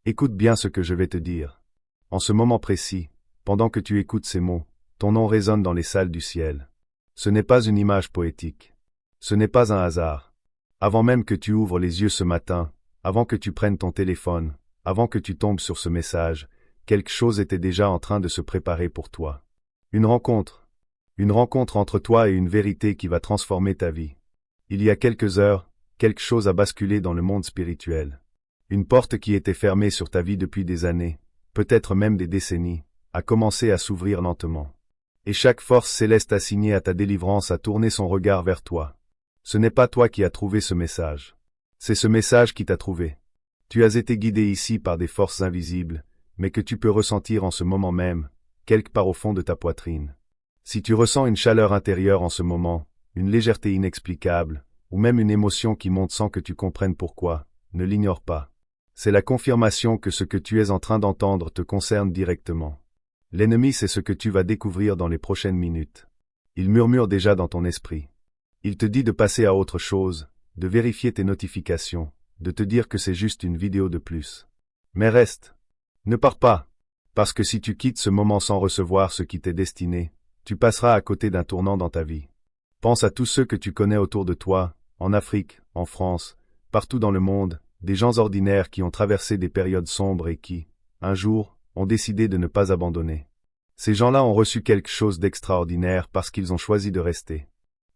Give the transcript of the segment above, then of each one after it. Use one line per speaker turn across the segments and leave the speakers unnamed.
Écoute bien ce que je vais te dire. En ce moment précis, pendant que tu écoutes ces mots, ton nom résonne dans les salles du ciel. Ce n'est pas une image poétique. Ce n'est pas un hasard. Avant même que tu ouvres les yeux ce matin, avant que tu prennes ton téléphone, avant que tu tombes sur ce message, quelque chose était déjà en train de se préparer pour toi. Une rencontre. Une rencontre entre toi et une vérité qui va transformer ta vie. Il y a quelques heures, quelque chose a basculé dans le monde spirituel. Une porte qui était fermée sur ta vie depuis des années, peut-être même des décennies, a commencé à s'ouvrir lentement. Et chaque force céleste assignée à ta délivrance a tourné son regard vers toi. Ce n'est pas toi qui as trouvé ce message. C'est ce message qui t'a trouvé. Tu as été guidé ici par des forces invisibles, mais que tu peux ressentir en ce moment même, quelque part au fond de ta poitrine. Si tu ressens une chaleur intérieure en ce moment, une légèreté inexplicable, ou même une émotion qui monte sans que tu comprennes pourquoi, ne l'ignore pas. C'est la confirmation que ce que tu es en train d'entendre te concerne directement. L'ennemi, c'est ce que tu vas découvrir dans les prochaines minutes. Il murmure déjà dans ton esprit. Il te dit de passer à autre chose, de vérifier tes notifications, de te dire que c'est juste une vidéo de plus. Mais reste. Ne pars pas. Parce que si tu quittes ce moment sans recevoir ce qui t'est destiné, tu passeras à côté d'un tournant dans ta vie. Pense à tous ceux que tu connais autour de toi, en Afrique, en France, partout dans le monde, des gens ordinaires qui ont traversé des périodes sombres et qui, un jour, ont décidé de ne pas abandonner. Ces gens-là ont reçu quelque chose d'extraordinaire parce qu'ils ont choisi de rester.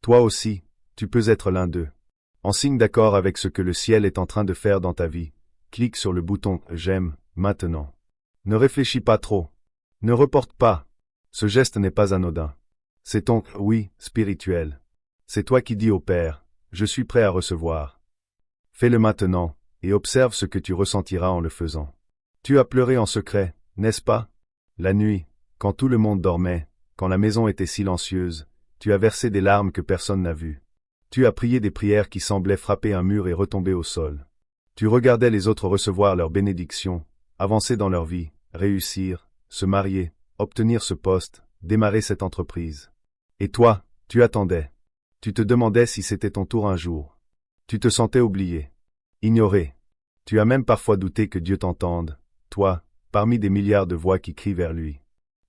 Toi aussi, tu peux être l'un d'eux. En signe d'accord avec ce que le ciel est en train de faire dans ta vie, clique sur le bouton « J'aime » maintenant. Ne réfléchis pas trop. Ne reporte pas. Ce geste n'est pas anodin. C'est ton « oui » spirituel. C'est toi qui dis au Père « Je suis prêt à recevoir ». Fais-le maintenant, et observe ce que tu ressentiras en le faisant. Tu as pleuré en secret, n'est-ce pas? La nuit, quand tout le monde dormait, quand la maison était silencieuse, tu as versé des larmes que personne n'a vues. Tu as prié des prières qui semblaient frapper un mur et retomber au sol. Tu regardais les autres recevoir leur bénédiction, avancer dans leur vie, réussir, se marier, obtenir ce poste, démarrer cette entreprise. Et toi, tu attendais. Tu te demandais si c'était ton tour un jour. Tu te sentais oublié, ignoré. Tu as même parfois douté que Dieu t'entende, toi, parmi des milliards de voix qui crient vers lui.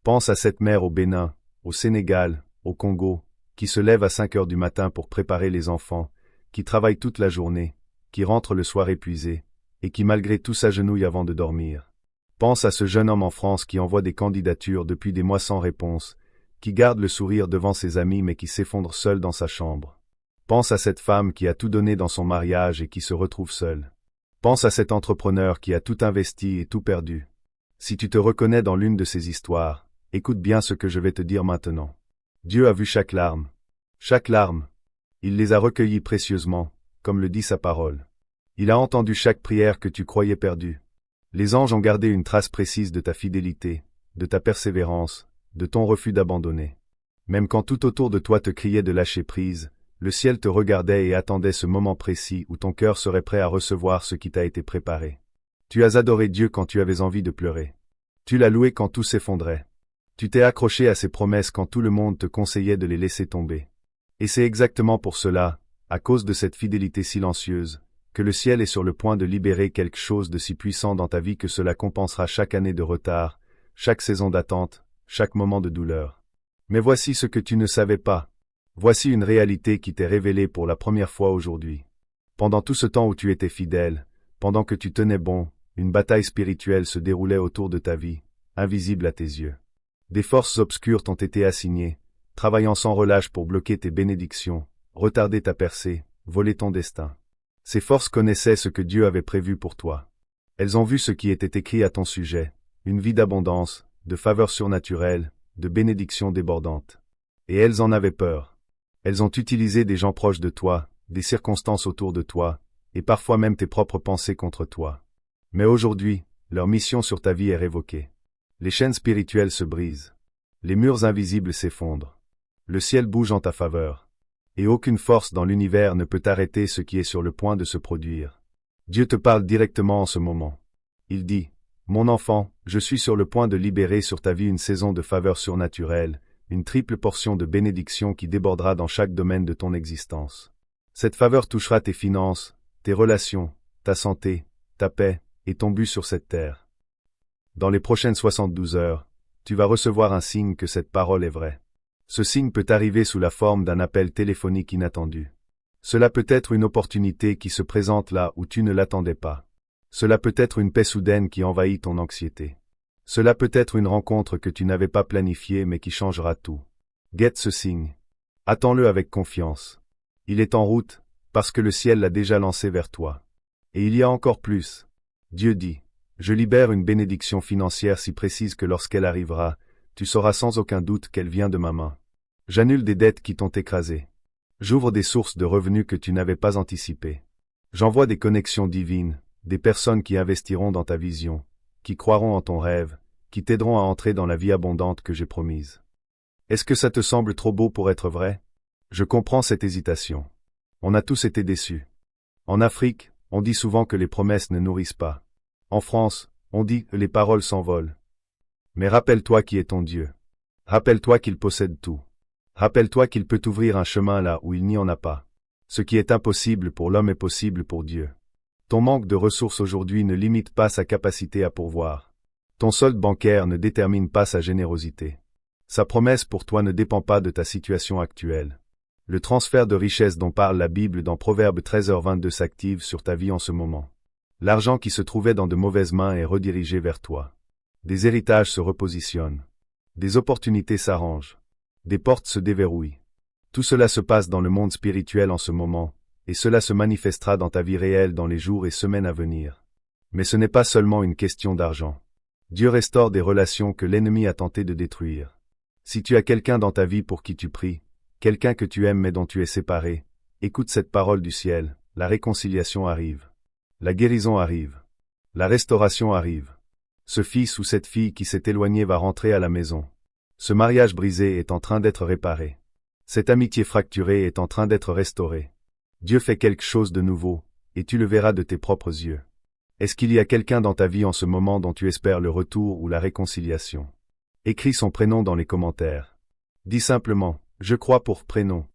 Pense à cette mère au Bénin, au Sénégal, au Congo, qui se lève à 5 heures du matin pour préparer les enfants, qui travaille toute la journée, qui rentre le soir épuisé, et qui malgré tout s'agenouille avant de dormir. Pense à ce jeune homme en France qui envoie des candidatures depuis des mois sans réponse, qui garde le sourire devant ses amis mais qui s'effondre seul dans sa chambre. Pense à cette femme qui a tout donné dans son mariage et qui se retrouve seule. Pense à cet entrepreneur qui a tout investi et tout perdu. Si tu te reconnais dans l'une de ces histoires, écoute bien ce que je vais te dire maintenant. Dieu a vu chaque larme. Chaque larme. Il les a recueillies précieusement, comme le dit sa parole. Il a entendu chaque prière que tu croyais perdue. Les anges ont gardé une trace précise de ta fidélité, de ta persévérance, de ton refus d'abandonner. Même quand tout autour de toi te criait de lâcher prise, le ciel te regardait et attendait ce moment précis où ton cœur serait prêt à recevoir ce qui t'a été préparé. Tu as adoré Dieu quand tu avais envie de pleurer. Tu l'as loué quand tout s'effondrait. Tu t'es accroché à ses promesses quand tout le monde te conseillait de les laisser tomber. Et c'est exactement pour cela, à cause de cette fidélité silencieuse, que le ciel est sur le point de libérer quelque chose de si puissant dans ta vie que cela compensera chaque année de retard, chaque saison d'attente, chaque moment de douleur. Mais voici ce que tu ne savais pas. Voici une réalité qui t'est révélée pour la première fois aujourd'hui. Pendant tout ce temps où tu étais fidèle, pendant que tu tenais bon, une bataille spirituelle se déroulait autour de ta vie, invisible à tes yeux. Des forces obscures t'ont été assignées, travaillant sans relâche pour bloquer tes bénédictions, retarder ta percée, voler ton destin. Ces forces connaissaient ce que Dieu avait prévu pour toi. Elles ont vu ce qui était écrit à ton sujet, une vie d'abondance, de faveur surnaturelle, de bénédictions débordantes. Et elles en avaient peur. Elles ont utilisé des gens proches de toi, des circonstances autour de toi, et parfois même tes propres pensées contre toi. Mais aujourd'hui, leur mission sur ta vie est révoquée. Les chaînes spirituelles se brisent. Les murs invisibles s'effondrent. Le ciel bouge en ta faveur. Et aucune force dans l'univers ne peut arrêter ce qui est sur le point de se produire. Dieu te parle directement en ce moment. Il dit, « Mon enfant, je suis sur le point de libérer sur ta vie une saison de faveur surnaturelle, une triple portion de bénédiction qui débordera dans chaque domaine de ton existence. Cette faveur touchera tes finances, tes relations, ta santé, ta paix, et ton but sur cette terre. Dans les prochaines 72 heures, tu vas recevoir un signe que cette parole est vraie. Ce signe peut arriver sous la forme d'un appel téléphonique inattendu. Cela peut être une opportunité qui se présente là où tu ne l'attendais pas. Cela peut être une paix soudaine qui envahit ton anxiété. Cela peut être une rencontre que tu n'avais pas planifiée mais qui changera tout. Guette ce signe. Attends-le avec confiance. Il est en route, parce que le ciel l'a déjà lancé vers toi. Et il y a encore plus. Dieu dit, je libère une bénédiction financière si précise que lorsqu'elle arrivera, tu sauras sans aucun doute qu'elle vient de ma main. J'annule des dettes qui t'ont écrasé. J'ouvre des sources de revenus que tu n'avais pas anticipées. J'envoie des connexions divines, des personnes qui investiront dans ta vision, qui croiront en ton rêve, qui t'aideront à entrer dans la vie abondante que j'ai promise. Est-ce que ça te semble trop beau pour être vrai? Je comprends cette hésitation. On a tous été déçus. En Afrique, on dit souvent que les promesses ne nourrissent pas. En France, on dit que les paroles s'envolent. Mais rappelle-toi qui est ton Dieu. Rappelle-toi qu'il possède tout. Rappelle-toi qu'il peut ouvrir un chemin là où il n'y en a pas. Ce qui est impossible pour l'homme est possible pour Dieu. Ton manque de ressources aujourd'hui ne limite pas sa capacité à pourvoir. Ton solde bancaire ne détermine pas sa générosité. Sa promesse pour toi ne dépend pas de ta situation actuelle. Le transfert de richesse dont parle la Bible dans Proverbe 13h22 s'active sur ta vie en ce moment. L'argent qui se trouvait dans de mauvaises mains est redirigé vers toi. Des héritages se repositionnent. Des opportunités s'arrangent. Des portes se déverrouillent. Tout cela se passe dans le monde spirituel en ce moment, et cela se manifestera dans ta vie réelle dans les jours et semaines à venir. Mais ce n'est pas seulement une question d'argent. Dieu restaure des relations que l'ennemi a tenté de détruire. Si tu as quelqu'un dans ta vie pour qui tu pries, quelqu'un que tu aimes mais dont tu es séparé, écoute cette parole du ciel, la réconciliation arrive. La guérison arrive. La restauration arrive. Ce fils ou cette fille qui s'est éloigné va rentrer à la maison. Ce mariage brisé est en train d'être réparé. Cette amitié fracturée est en train d'être restaurée. Dieu fait quelque chose de nouveau, et tu le verras de tes propres yeux. Est-ce qu'il y a quelqu'un dans ta vie en ce moment dont tu espères le retour ou la réconciliation? Écris son prénom dans les commentaires. Dis simplement, je crois pour prénom.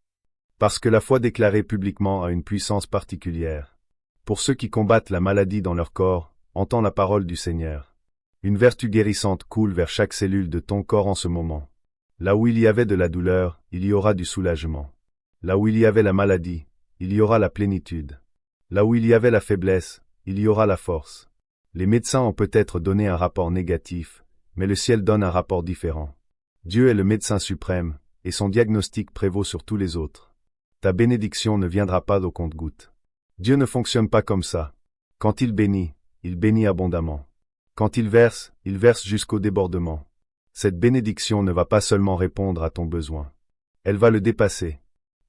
Parce que la foi déclarée publiquement a une puissance particulière. Pour ceux qui combattent la maladie dans leur corps, entends la parole du Seigneur. Une vertu guérissante coule vers chaque cellule de ton corps en ce moment. Là où il y avait de la douleur, il y aura du soulagement. Là où il y avait la maladie, il y aura la plénitude. Là où il y avait la faiblesse, il y aura la force. Les médecins ont peut-être donné un rapport négatif, mais le ciel donne un rapport différent. Dieu est le médecin suprême, et son diagnostic prévaut sur tous les autres. Ta bénédiction ne viendra pas au compte-gouttes. Dieu ne fonctionne pas comme ça. Quand il bénit abondamment. Quand il verse jusqu'au débordement. Cette bénédiction ne va pas seulement répondre à ton besoin. Elle va le dépasser.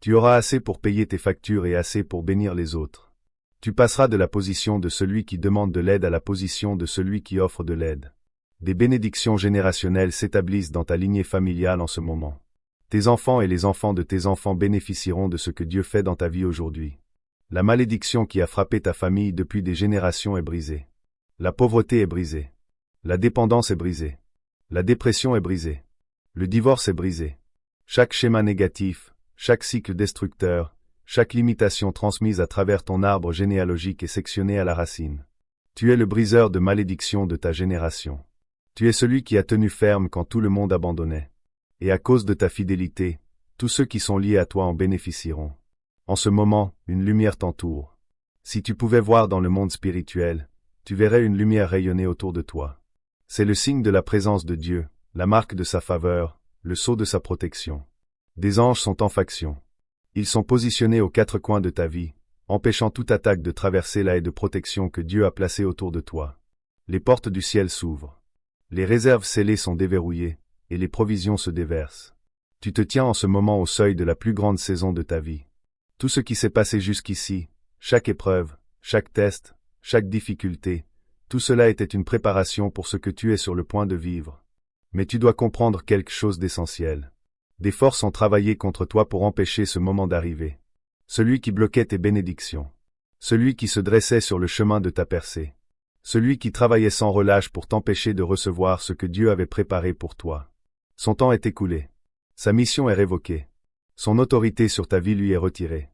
Tu auras assez pour payer tes factures et assez pour bénir les autres. Tu passeras de la position de celui qui demande de l'aide à la position de celui qui offre de l'aide. Des bénédictions générationnelles s'établissent dans ta lignée familiale en ce moment. Tes enfants et les enfants de tes enfants bénéficieront de ce que Dieu fait dans ta vie aujourd'hui. La malédiction qui a frappé ta famille depuis des générations est brisée. La pauvreté est brisée. La dépendance est brisée. La dépression est brisée. Le divorce est brisé. Chaque schéma négatif, chaque cycle destructeur, chaque limitation transmise à travers ton arbre généalogique est sectionnée à la racine. Tu es le briseur de malédiction de ta génération. Tu es celui qui a tenu ferme quand tout le monde abandonnait. Et à cause de ta fidélité, tous ceux qui sont liés à toi en bénéficieront. En ce moment, une lumière t'entoure. Si tu pouvais voir dans le monde spirituel, tu verrais une lumière rayonner autour de toi. C'est le signe de la présence de Dieu, la marque de sa faveur, le sceau de sa protection. Des anges sont en faction. Ils sont positionnés aux quatre coins de ta vie, empêchant toute attaque de traverser la haie de protection que Dieu a placée autour de toi. Les portes du ciel s'ouvrent. Les réserves scellées sont déverrouillées, et les provisions se déversent. Tu te tiens en ce moment au seuil de la plus grande saison de ta vie. Tout ce qui s'est passé jusqu'ici, chaque épreuve, chaque test, chaque difficulté, tout cela était une préparation pour ce que tu es sur le point de vivre. Mais tu dois comprendre quelque chose d'essentiel. Des forces ont travaillé contre toi pour empêcher ce moment d'arriver. Celui qui bloquait tes bénédictions. Celui qui se dressait sur le chemin de ta percée. Celui qui travaillait sans relâche pour t'empêcher de recevoir ce que Dieu avait préparé pour toi. Son temps est écoulé. Sa mission est révoquée. Son autorité sur ta vie lui est retirée.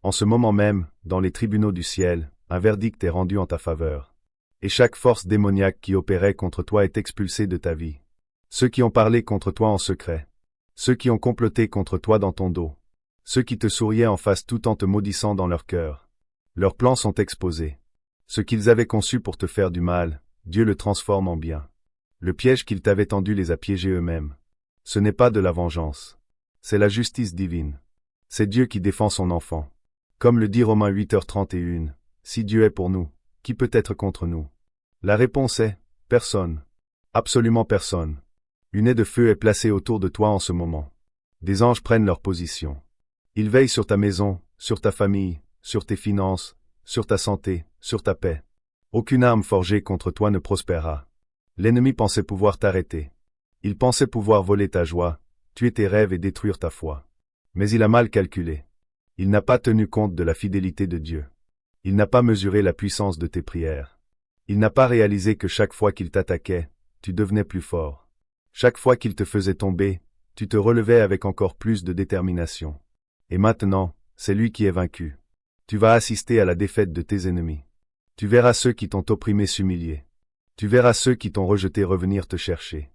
En ce moment même, dans les tribunaux du ciel, un verdict est rendu en ta faveur. Et chaque force démoniaque qui opérait contre toi est expulsée de ta vie. Ceux qui ont parlé contre toi en secret. Ceux qui ont comploté contre toi dans ton dos. Ceux qui te souriaient en face tout en te maudissant dans leur cœur. Leurs plans sont exposés. Ce qu'ils avaient conçu pour te faire du mal, Dieu le transforme en bien. Le piège qu'ils t'avaient tendu les a piégés eux-mêmes. Ce n'est pas de la vengeance. C'est la justice divine. C'est Dieu qui défend son enfant. Comme le dit Romains 8h31, si Dieu est pour nous, qui peut être contre nous? La réponse est, personne. Absolument personne. Une haie de feu est placée autour de toi en ce moment. Des anges prennent leur position. Ils veillent sur ta maison, sur ta famille, sur tes finances, sur ta santé, sur ta paix. Aucune arme forgée contre toi ne prospérera. L'ennemi pensait pouvoir t'arrêter. Il pensait pouvoir voler ta joie, tuer tes rêves et détruire ta foi. Mais il a mal calculé. Il n'a pas tenu compte de la fidélité de Dieu. Il n'a pas mesuré la puissance de tes prières. Il n'a pas réalisé que chaque fois qu'il t'attaquait, tu devenais plus fort. Chaque fois qu'il te faisait tomber, tu te relevais avec encore plus de détermination. Et maintenant, c'est lui qui est vaincu. Tu vas assister à la défaite de tes ennemis. Tu verras ceux qui t'ont opprimé s'humilier. Tu verras ceux qui t'ont rejeté revenir te chercher.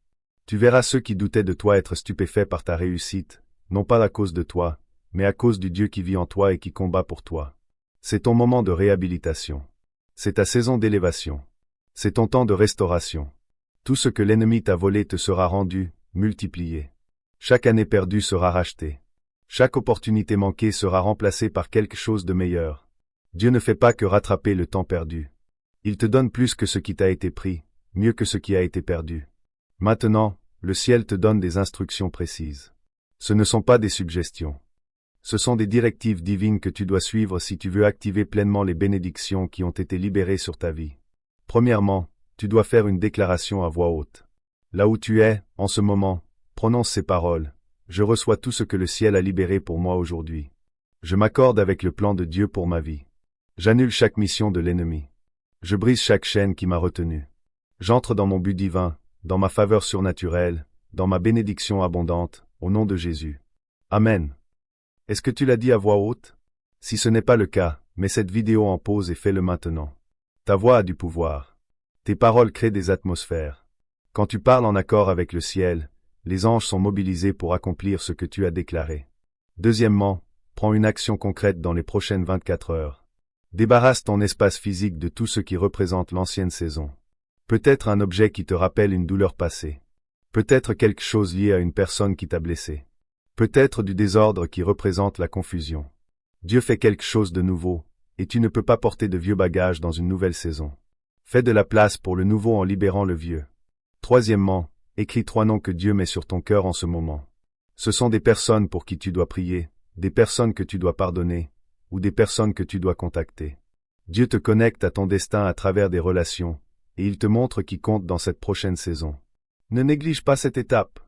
Tu verras ceux qui doutaient de toi être stupéfaits par ta réussite, non pas à cause de toi, mais à cause du Dieu qui vit en toi et qui combat pour toi. C'est ton moment de réhabilitation. C'est ta saison d'élévation. C'est ton temps de restauration. Tout ce que l'ennemi t'a volé te sera rendu, multiplié. Chaque année perdue sera rachetée. Chaque opportunité manquée sera remplacée par quelque chose de meilleur. Dieu ne fait pas que rattraper le temps perdu. Il te donne plus que ce qui t'a été pris, mieux que ce qui a été perdu. Maintenant, le ciel te donne des instructions précises. Ce ne sont pas des suggestions. Ce sont des directives divines que tu dois suivre si tu veux activer pleinement les bénédictions qui ont été libérées sur ta vie. Premièrement, tu dois faire une déclaration à voix haute. Là où tu es, en ce moment, prononce ces paroles. Je reçois tout ce que le ciel a libéré pour moi aujourd'hui. Je m'accorde avec le plan de Dieu pour ma vie. J'annule chaque mission de l'ennemi. Je brise chaque chaîne qui m'a retenu. J'entre dans mon but divin, dans ma faveur surnaturelle, dans ma bénédiction abondante, au nom de Jésus. Amen. Est-ce que tu l'as dit à voix haute? Si ce n'est pas le cas, mets cette vidéo en pause et fais-le maintenant. Ta voix a du pouvoir. Tes paroles créent des atmosphères. Quand tu parles en accord avec le ciel, les anges sont mobilisés pour accomplir ce que tu as déclaré. Deuxièmement, prends une action concrète dans les prochaines 24 heures. Débarrasse ton espace physique de tout ce qui représente l'ancienne saison. Peut-être un objet qui te rappelle une douleur passée. Peut-être quelque chose lié à une personne qui t'a blessé. Peut-être du désordre qui représente la confusion. Dieu fait quelque chose de nouveau, et tu ne peux pas porter de vieux bagages dans une nouvelle saison. Fais de la place pour le nouveau en libérant le vieux. Troisièmement, écris 3 noms que Dieu met sur ton cœur en ce moment. Ce sont des personnes pour qui tu dois prier, des personnes que tu dois pardonner, ou des personnes que tu dois contacter. Dieu te connecte à ton destin à travers des relations, et il te montre qui compte dans cette prochaine saison. Ne néglige pas cette étape.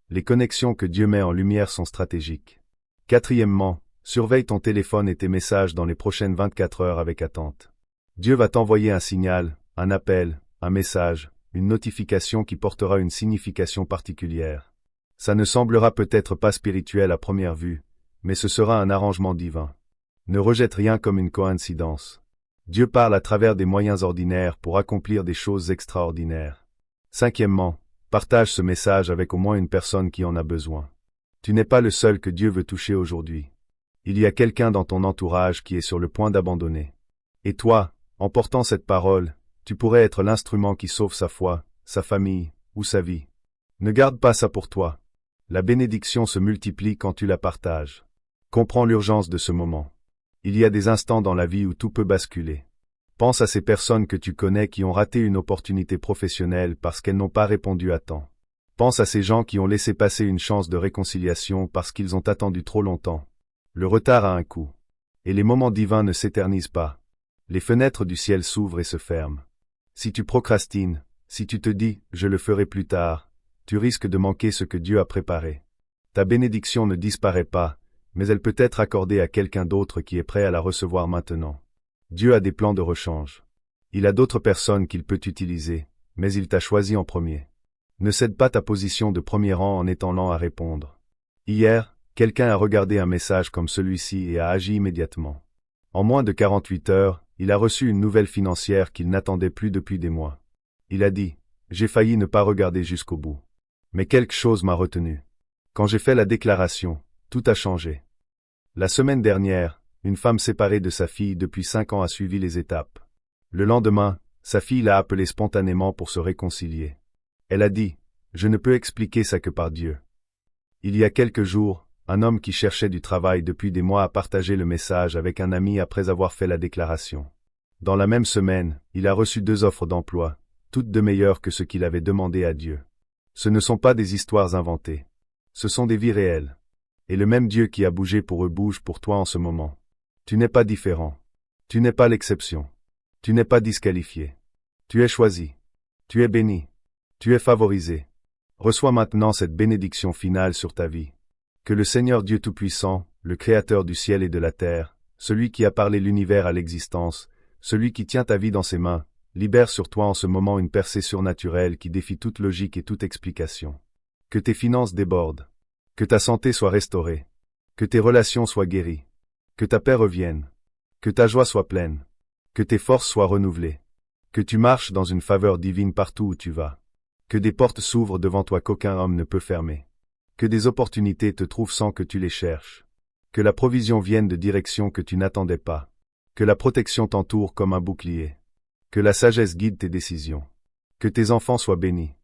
Les connexions que Dieu met en lumière sont stratégiques. Quatrièmement, surveille ton téléphone et tes messages dans les prochaines 24 heures avec attente. Dieu va t'envoyer un signal, un appel, un message, une notification qui portera une signification particulière. Ça ne semblera peut-être pas spirituel à première vue, mais ce sera un arrangement divin. Ne rejette rien comme une coïncidence. Dieu parle à travers des moyens ordinaires pour accomplir des choses extraordinaires. Cinquièmement, partage ce message avec au moins une personne qui en a besoin. Tu n'es pas le seul que Dieu veut toucher aujourd'hui. Il y a quelqu'un dans ton entourage qui est sur le point d'abandonner. Et toi, en portant cette parole, tu pourrais être l'instrument qui sauve sa foi, sa famille, ou sa vie. Ne garde pas ça pour toi. La bénédiction se multiplie quand tu la partages. Comprends l'urgence de ce moment. Il y a des instants dans la vie où tout peut basculer. Pense à ces personnes que tu connais qui ont raté une opportunité professionnelle parce qu'elles n'ont pas répondu à temps. Pense à ces gens qui ont laissé passer une chance de réconciliation parce qu'ils ont attendu trop longtemps. Le retard a un coût. Et les moments divins ne s'éternisent pas. Les fenêtres du ciel s'ouvrent et se ferment. Si tu procrastines, si tu te dis « je le ferai plus tard », tu risques de manquer ce que Dieu a préparé. Ta bénédiction ne disparaît pas, mais elle peut être accordée à quelqu'un d'autre qui est prêt à la recevoir maintenant. Dieu a des plans de rechange. Il a d'autres personnes qu'il peut utiliser, mais il t'a choisi en premier. Ne cède pas ta position de premier rang en étant lent à répondre. Hier, quelqu'un a regardé un message comme celui-ci et a agi immédiatement. En moins de 48 heures, il a reçu une nouvelle financière qu'il n'attendait plus depuis des mois. Il a dit, « J'ai failli ne pas regarder jusqu'au bout. Mais quelque chose m'a retenu. Quand j'ai fait la déclaration, tout a changé. » La semaine dernière, une femme séparée de sa fille depuis 5 ans a suivi les étapes. Le lendemain, sa fille l'a appelée spontanément pour se réconcilier. Elle a dit, « Je ne peux expliquer ça que par Dieu. » Il y a quelques jours, un homme qui cherchait du travail depuis des mois a partagé le message avec un ami après avoir fait la déclaration. Dans la même semaine, il a reçu 2 offres d'emploi, toutes de meilleures que ce qu'il avait demandé à Dieu. Ce ne sont pas des histoires inventées. Ce sont des vies réelles. Et le même Dieu qui a bougé pour eux bouge pour toi en ce moment. Tu n'es pas différent. Tu n'es pas l'exception. Tu n'es pas disqualifié. Tu es choisi. Tu es béni. Tu es favorisé. Reçois maintenant cette bénédiction finale sur ta vie. Que le Seigneur Dieu Tout-Puissant, le Créateur du ciel et de la terre, celui qui a parlé l'univers à l'existence, celui qui tient ta vie dans ses mains, libère sur toi en ce moment une percée surnaturelle qui défie toute logique et toute explication. Que tes finances débordent. Que ta santé soit restaurée. Que tes relations soient guéries. Que ta paix revienne. Que ta joie soit pleine. Que tes forces soient renouvelées. Que tu marches dans une faveur divine partout où tu vas. Que des portes s'ouvrent devant toi qu'aucun homme ne peut fermer. Que des opportunités te trouvent sans que tu les cherches. Que la provision vienne de directions que tu n'attendais pas. Que la protection t'entoure comme un bouclier. Que la sagesse guide tes décisions. Que tes enfants soient bénis.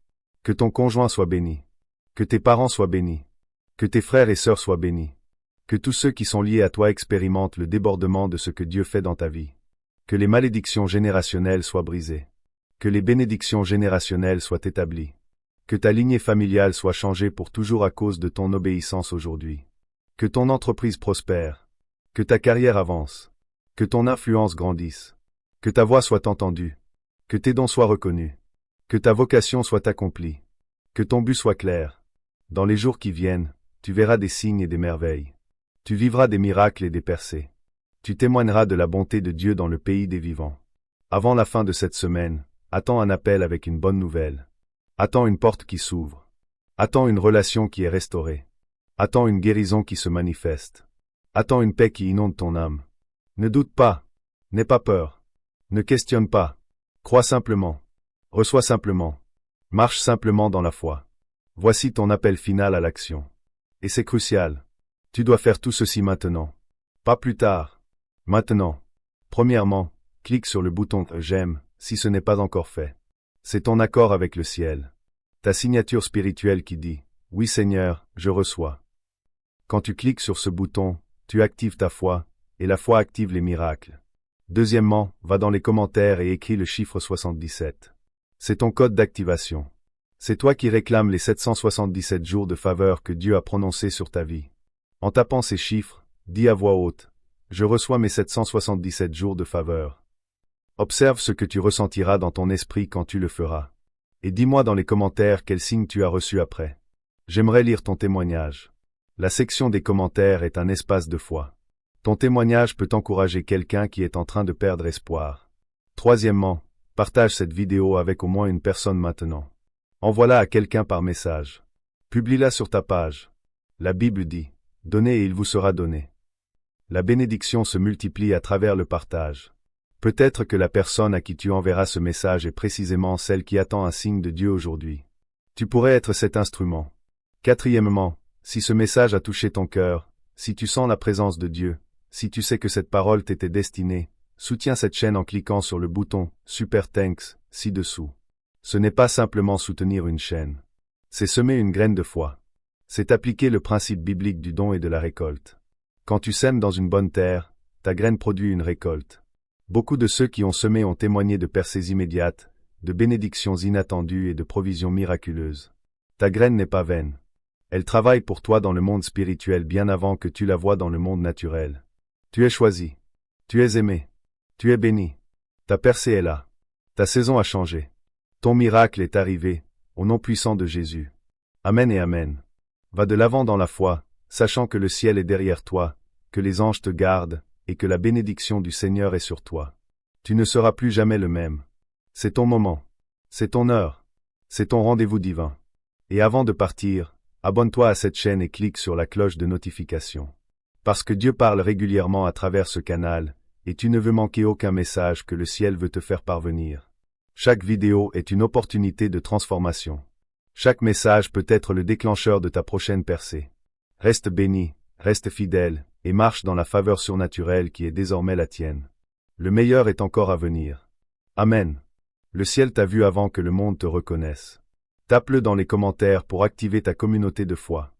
Que ton conjoint soit béni. Que tes parents soient bénis. Que tes frères et sœurs soient bénis. Que tous ceux qui sont liés à toi expérimentent le débordement de ce que Dieu fait dans ta vie. Que les malédictions générationnelles soient brisées. Que les bénédictions générationnelles soient établies. Que ta lignée familiale soit changée pour toujours à cause de ton obéissance aujourd'hui. Que ton entreprise prospère. Que ta carrière avance. Que ton influence grandisse. Que ta voix soit entendue. Que tes dons soient reconnus. Que ta vocation soit accomplie. Que ton but soit clair. Dans les jours qui viennent, tu verras des signes et des merveilles. Tu vivras des miracles et des percées. Tu témoigneras de la bonté de Dieu dans le pays des vivants. Avant la fin de cette semaine, attends un appel avec une bonne nouvelle. Attends une porte qui s'ouvre. Attends une relation qui est restaurée. Attends une guérison qui se manifeste. Attends une paix qui inonde ton âme. Ne doute pas. N'aie pas peur. Ne questionne pas. Crois simplement. Reçois simplement. Marche simplement dans la foi. Voici ton appel final à l'action. Et c'est crucial. Tu dois faire tout ceci maintenant. Pas plus tard. Maintenant. Premièrement, clique sur le bouton « J'aime » si ce n'est pas encore fait. C'est ton accord avec le ciel. Ta signature spirituelle qui dit « Oui Seigneur, je reçois ». Quand tu cliques sur ce bouton, tu actives ta foi, et la foi active les miracles. Deuxièmement, va dans les commentaires et écris le chiffre 77. C'est ton code d'activation. C'est toi qui réclames les 777 jours de faveur que Dieu a prononcés sur ta vie. En tapant ces chiffres, dis à voix haute « Je reçois mes 777 jours de faveur ». Observe ce que tu ressentiras dans ton esprit quand tu le feras. Et dis-moi dans les commentaires quel signe tu as reçu après. J'aimerais lire ton témoignage. La section des commentaires est un espace de foi. Ton témoignage peut encourager quelqu'un qui est en train de perdre espoir. Troisièmement, partage cette vidéo avec au moins une personne maintenant. Envoie-la à quelqu'un par message. Publie-la sur ta page. La Bible dit « Donnez et il vous sera donné ». La bénédiction se multiplie à travers le partage. Peut-être que la personne à qui tu enverras ce message est précisément celle qui attend un signe de Dieu aujourd'hui. Tu pourrais être cet instrument. Quatrièmement, si ce message a touché ton cœur, si tu sens la présence de Dieu, si tu sais que cette parole t'était destinée, soutiens cette chaîne en cliquant sur le bouton « Super Thanks » ci-dessous. Ce n'est pas simplement soutenir une chaîne. C'est semer une graine de foi. C'est appliquer le principe biblique du don et de la récolte. Quand tu sèmes dans une bonne terre, ta graine produit une récolte. Beaucoup de ceux qui ont semé ont témoigné de percées immédiates, de bénédictions inattendues et de provisions miraculeuses. Ta graine n'est pas vaine. Elle travaille pour toi dans le monde spirituel bien avant que tu la vois dans le monde naturel. Tu es choisi. Tu es aimé. Tu es béni. Ta percée est là. Ta saison a changé. Ton miracle est arrivé, au nom puissant de Jésus. Amen et amen. Va de l'avant dans la foi, sachant que le ciel est derrière toi, que les anges te gardent, et que la bénédiction du Seigneur est sur toi. Tu ne seras plus jamais le même. C'est ton moment. C'est ton heure. C'est ton rendez-vous divin. Et avant de partir, abonne-toi à cette chaîne et clique sur la cloche de notification. Parce que Dieu parle régulièrement à travers ce canal, et tu ne veux manquer aucun message que le ciel veut te faire parvenir. Chaque vidéo est une opportunité de transformation. Chaque message peut être le déclencheur de ta prochaine percée. Reste béni, reste fidèle, et marche dans la faveur surnaturelle qui est désormais la tienne. Le meilleur est encore à venir. Amen. Le ciel t'a vu avant que le monde te reconnaisse. Tape-le dans les commentaires pour activer ta communauté de foi.